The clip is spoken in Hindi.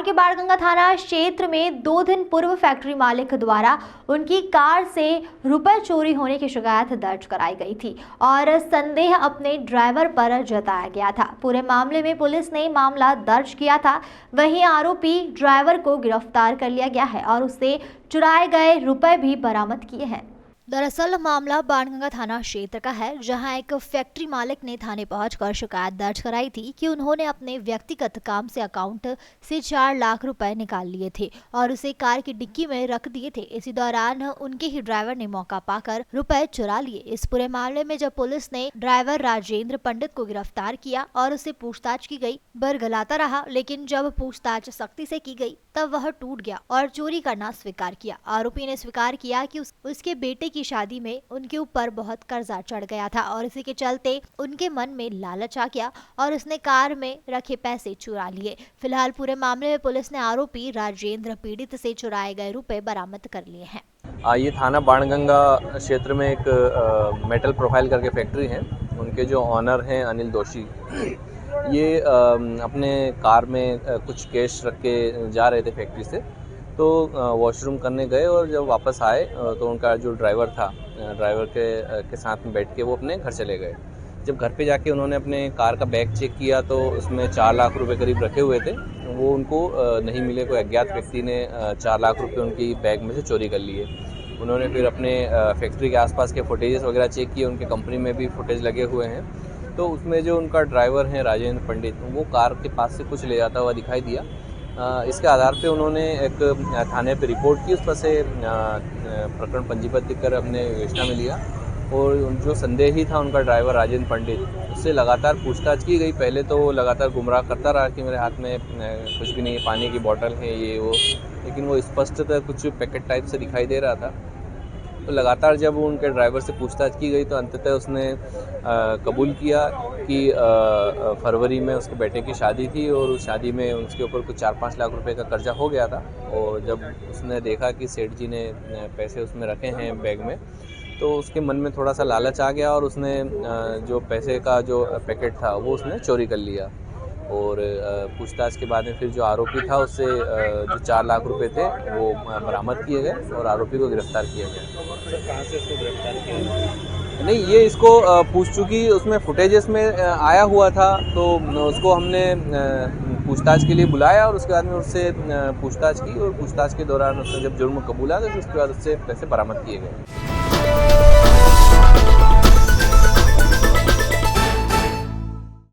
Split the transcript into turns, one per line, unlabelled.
के बाणगंगा थाना क्षेत्र में 2 दिन पूर्व फैक्ट्री मालिक द्वारा उनकी कार से रुपए चोरी होने की शिकायत दर्ज कराई गई थी और संदेह अपने ड्राइवर पर जताया गया था। पूरे मामले में पुलिस ने मामला दर्ज किया था। वहीं आरोपी ड्राइवर को गिरफ्तार कर लिया गया है और उससे चुराए गए रुपए भी बरामद किए हैं। दरअसल मामला बाणगंगा थाना क्षेत्र का है, जहां एक फैक्ट्री मालिक ने थाने पहुंचकर शिकायत दर्ज कराई थी कि उन्होंने अपने व्यक्तिगत काम से अकाउंट से 4 लाख रुपए निकाल लिए थे और उसे कार की डिक्की में रख दिए थे। इसी दौरान उनके ही ड्राइवर ने मौका पाकर रुपए चुरा लिए। इस पूरे मामले में जब पुलिस ने ड्राइवर राजेंद्र पंडित को गिरफ्तार किया और उससे पूछताछ की गई, बरगलाता रहा, लेकिन जब पूछताछ सख्ती से की गई तब वह टूट गया और चोरी करना स्वीकार किया। आरोपी ने स्वीकार किया कि उसके बेटे की शादी में उनके ऊपर बहुत कर्जा चढ़ गया था और इसी के चलते उनके मन में लालच आ गया और उसने कार में रखे पैसे चुरा लिए। फिलहाल पूरे मामले में पुलिस ने आरोपी राजेंद्र पीड़ित से चुराए गए रुपए बरामद कर लिए हैं।
ये थाना बाणगंगा क्षेत्र में एक मेटल प्रोफाइल करके फैक्ट्री है। उनके जो ऑनर हैं अनिल दोषी, ये अपने कार में कुछ कैश रख के जा रहे थे फैक्ट्री से, तो वॉशरूम करने गए और जब वापस आए तो उनका जो ड्राइवर था, ड्राइवर के साथ में बैठ के वो अपने घर चले गए। जब घर पे जाके उन्होंने अपने कार का बैग चेक किया तो उसमें 4 लाख रुपए करीब रखे हुए थे। वो उनको नहीं मिले। कोई अज्ञात व्यक्ति ने 4 लाख रुपए उनकी बैग में से चोरी कर लिए। उन्होंने फिर अपने फैक्ट्री के आसपास के फुटेजेस वगैरह चेक किए। उनके कंपनी में भी फुटेज लगे हुए हैं, तो उसमें जो उनका ड्राइवर है राजेंद्र पंडित, वो कार के पास से कुछ ले जाता हुआ दिखाई दिया। इसके आधार पे उन्होंने एक थाने पे रिपोर्ट की, उस पर से प्रकरण पंजीबद्ध कर अपने विवेचना में लिया और जो संदेही था उनका ड्राइवर राजेंद्र पंडित, उससे लगातार पूछताछ की गई। पहले तो वो लगातार गुमराह करता रहा कि मेरे हाथ में कुछ भी नहीं, पानी की बोतल है ये वो, लेकिन वो स्पष्टतः कुछ पैकेट टाइप से दिखाई दे रहा था। तो लगातार जब उनके ड्राइवर से पूछताछ की गई तो अंततः उसने कबूल किया कि फरवरी में उसके बेटे की शादी थी और उस शादी में उसके ऊपर कुछ 4-5 लाख रुपए का कर्जा हो गया था। और जब उसने देखा कि सेठ जी ने पैसे उसमें रखे हैं बैग में, तो उसके मन में थोड़ा सा लालच आ गया और उसने जो पैसे का जो पैकेट था वो उसने चोरी कर लिया। और पूछताछ के बाद में फिर जो आरोपी था उससे जो 4 लाख रुपए थे वो बरामद किए गए और आरोपी को गिरफ्तार किया गया।
सर, कहाँ से इसको गिरफ्तार किया?
नहीं, ये इसको पूछ चुकी, उसमें फुटेजेस में आया हुआ था, तो उसको हमने पूछताछ के लिए बुलाया और उसके बाद में उससे पूछताछ की और पूछताछ के दौरान उसने जब जुर्म कबूला तो उसके बाद उससे पैसे बरामद किए गए।